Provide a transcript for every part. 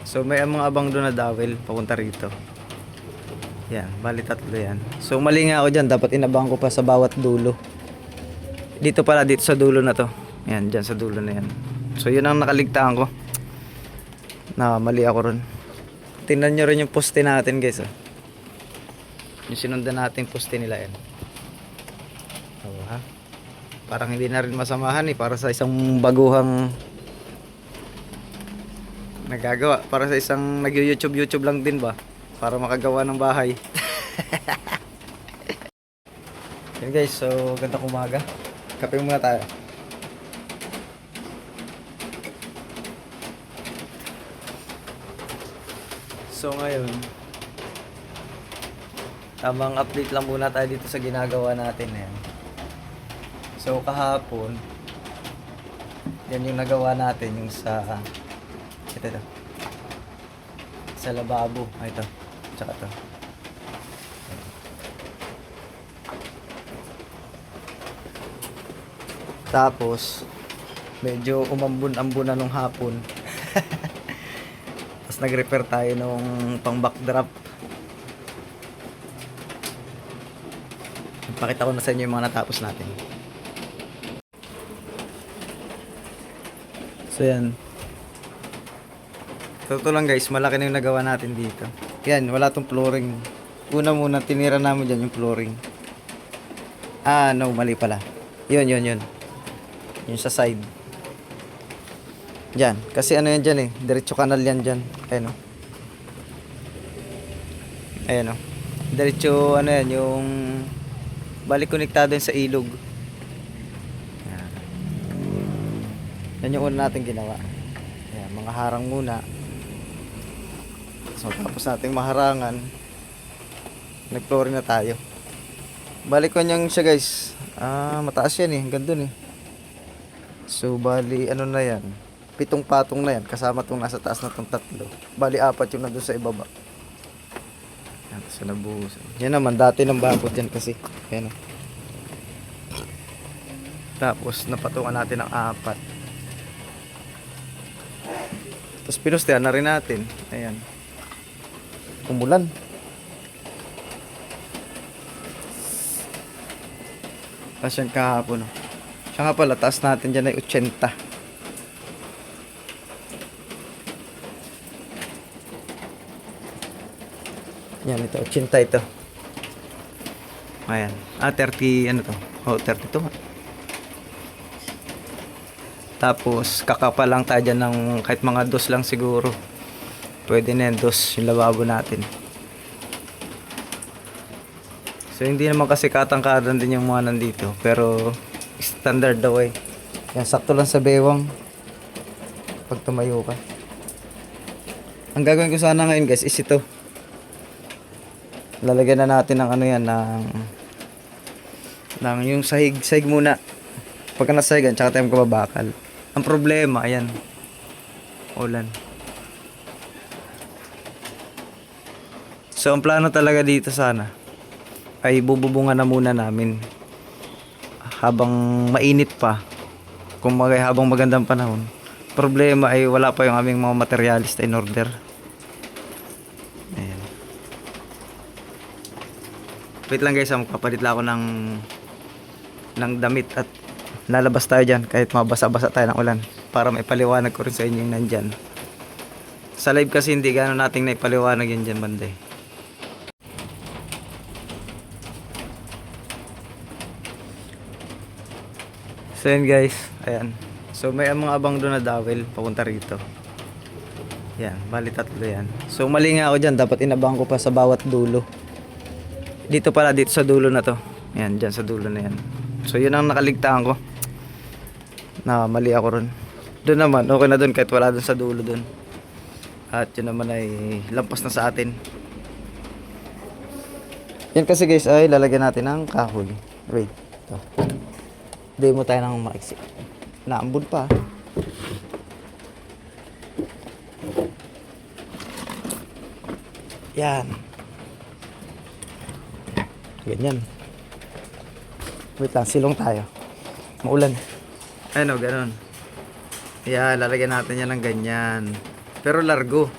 So may mga abang doon na dowel papunta rito. Yan, bali tatlo yan. So mali nga ako dyan, dapat inabang ko pa sa bawat dulo. Dito pala, dito sa dulo na to. Yan, dyan sa dulo na yan. So yun ang nakaligtaan ko. Na mali ako ron. Tingnan nyo rin yung poste natin guys. Oh. Yung sinundan natin poste nila yan. Oh, ha? Parang hindi na rin masamahan para sa isang baguhang nagagawa. Para sa isang nag-YouTube lang din ba? Para makagawa ng bahay. Yan guys, so gandang umaga. Kape muna tayo. So ngayon, tamang update lang muna tayo dito sa ginagawa natin. Yan. So kahapon, yan yung nagawa natin yung sa ito. Sa lababo. Ito. Tsaka ito. Tapos medyo umambun-ambun na nung hapon. Tapos nag-repair tayo nung pang backdrop. Pakita ko na sa inyo yung mga natapos natin. So yan. Totoo lang guys, malaki na yung nagawa natin dito. Yan, wala tong flooring. Una muna, tinira namin dyan yung flooring. Ah, no, mali pala. Yun. Yung sa side. Dyan, kasi ano yan dyan diretso kanal yan dyan. Ayan o. Ayan o. Diretso, ano yan, yung balik konektado yan sa ilog. Yan. Yan yung una natin ginawa. Ayan, mga harang muna. So tapos nating maharangan, nag-flooring na tayo. Balik ko niyang siya guys. Mataas yan hanggang dun So bali ano na yan, 7 patong na yan kasama tong nasa taas na tong 3. Bali 4 yung nandun sa ibaba. Yan, so nabuhusan. Yan naman dati ng bakod yan kasi. Ayan. Tapos napatungan natin ng 4. Tapos pinustehan na rin natin. Ayan. Umulan. Tapos yan kahapon. Siya nga pala, taas natin dyan ay 80. Yan, ito, 80 ito. Ayan. 30, ano to? 32 nga. Tapos, kakapa lang tayo dyan ng kahit mga 2 lang siguro. Pwede na yan, 2 yung lababo natin. So hindi naman kasi katangkadan din yung mga nandito, pero standard daw yan, sakto lang sa bewang pag tumayo ka. Ang gagawin ko sana ngayon guys is ito, lalagyan na natin ng ano yan, ng yung sahig muna. Pagka nasahigan tsaka tayo magkababakal. Ang problema ayan, ulan. So ang plano talaga dito sana ay bububungan na muna namin habang mainit pa, kung habang magandang panahon. Problema ay wala pa yung aming mga materialista in order. Ayan. Wait lang guys, magpapalit lang ako ng damit at lalabas tayo dyan kahit mabasa-basa tayo ng ulan para maipaliwanag ko rin sa inyo yung nandyan. Sa live kasi hindi gano'n nating naipaliwanag yan dyan banday. So yan guys, ayan. So may mga abang doon na dowel papunta rito. Yan, bali tatlo yan. So mali nga ako dyan, dapat inabang ko pa sa bawat dulo. Dito pala, dito sa dulo na to. Yan, dyan sa dulo na yan. So yun ang nakaligtaan ko. Na mali ako ron. Doon naman, okay na doon kahit wala doon sa dulo doon. At yun naman ay lampas na sa atin. Yan kasi guys ay lalagyan natin ng kahoy. Wait, ito. Demo tayo ng maiksi. Naambun pa. Yan. Ganyan. Wait lang, silong tayo. Maulan. Ano, ganun. Yan, lalagyan natin yan ng ganyan. Pero largo.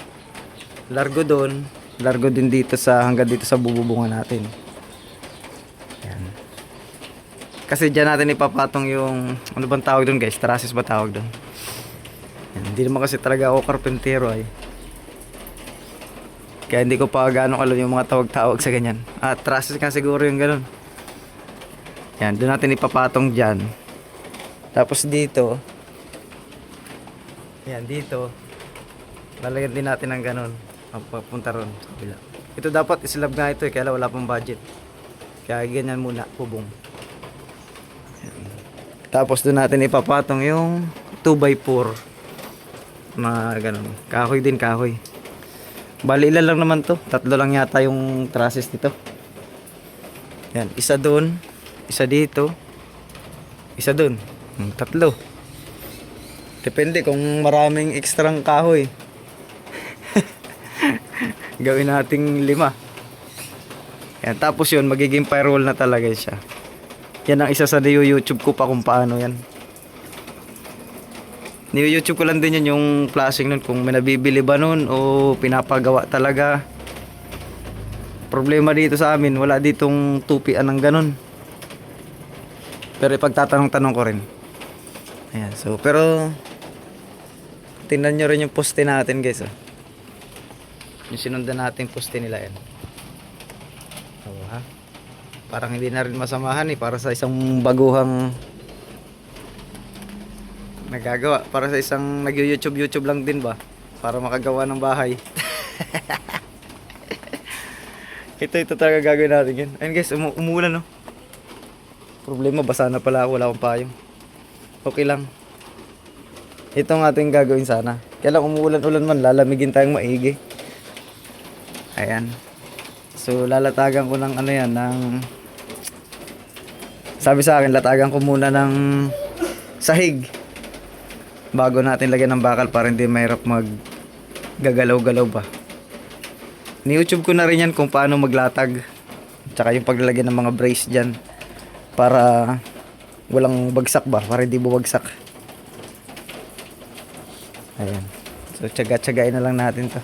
Largo doon. Largo din dito sa hanggang dito sa bububungan natin. Yan. Kasi dyan natin ipapatong yung ano bang tawag doon guys? Trusses ba tawag doon? Yan. Hindi naman kasi talaga ako karpentero ay. Kaya hindi ko pa gaano alam yung mga tawag-tawag sa ganyan. Trusses nga siguro yung ganun. Yan, doon natin ipapatong dyan. Tapos dito. Yan, dito. Lalagyan din natin ng ganun. Papunta ron sa kabila. Ito dapat islab nga ito kaya wala pang budget. Kaya ganyan muna, bubong. Yan. Tapos doon natin ipapatong yung 2x4 na ganun. Kahoy din, kahoy. Bali ilan lang naman to. 3 lang yata yung trusses dito. Yan, isa doon, isa dito, isa doon. 3. Depende kung maraming ekstrang kahoy. Gawin nating 5. Yan, tapos yun, magiging firewall na talaga siya. Yan ang isa sa YouTube ko pa kung paano yan. YouTube ko lang din yan yung flashing nun. Kung may nabibili ba nun o pinapagawa talaga. Problema dito sa amin, wala ditong tupian ng ganun. Pero ipagtatanong-tanong ko rin. Ayan, so pero tingnan nyo rin yung poste natin guys. Yung sinundan natin poste nila yan. Ha? Parang hindi na rin masamahan para sa isang baguhang nagagawa, para sa isang nag-YouTube lang din ba para makagawa ng bahay. ito talaga gagawin natin yan. Ayun guys, umuulan no. Problema, basa na pala ako, wala akong payong. Okay lang. Ito ang ating gagawin sana. Kaya lang umuulan-ulan man, lalamigin tayong maigi. Ayan. So lalatagan ko ng ano yan, ng sabi sa akin, latagan ko muna ng sahig bago natin lagyan ng bakal para hindi mahirap mag gagalaw-galaw ba. Ni-YouTube ko na rin yan kung paano maglatag. Tsaka yung paglalagyan ng mga brace dyan para walang bagsak ba, para hindi bumagsak. Ayan. So tsaga-tsagain na lang natin to.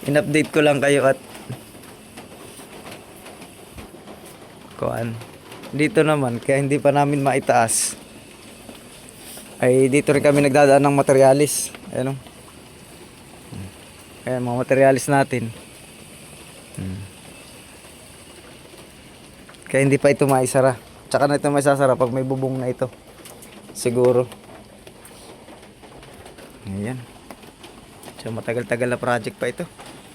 In-update ko lang kayo at kuan. Dito naman, kaya hindi pa namin maitaas. Ay dito rin kami nagdadaan ng materialis. Ayan o. Ayan mga materialis natin. Kaya hindi pa ito maisara. Tsaka na ito maisasara pag may bubong na ito. Siguro. Ayan. So matagal-tagal na project pa ito.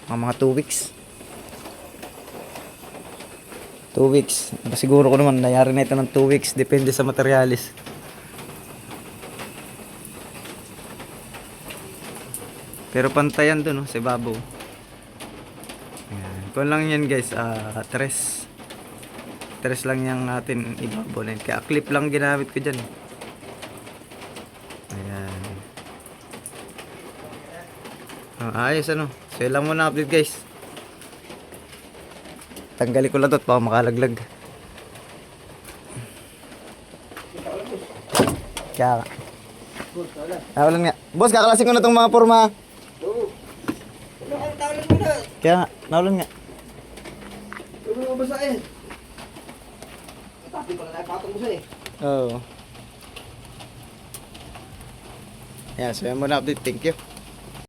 Mga 2 weeks. 2 weeks. Siguro ko naman nangyari na ito ng 2 weeks. Depende sa materialis. Pero pantayan doon, no, sa ibabaw. Ayan. Kung lang yan guys, tres. Tres lang yung natin ibabaw na yun. Kaya clip lang ginamit ko dyan. Ayan. Ayos ano. So yun lang muna update guys. Tanggalin ko lang ito at baka makalaglag. Kaya nawalan nga. Boss, kakalasin ko na itong mga forma. Kaya nawalan nga. Ano mo basahin? Tapi pala naipatong mo siya eh. Oo. Yan, so yan muna update. Thank you.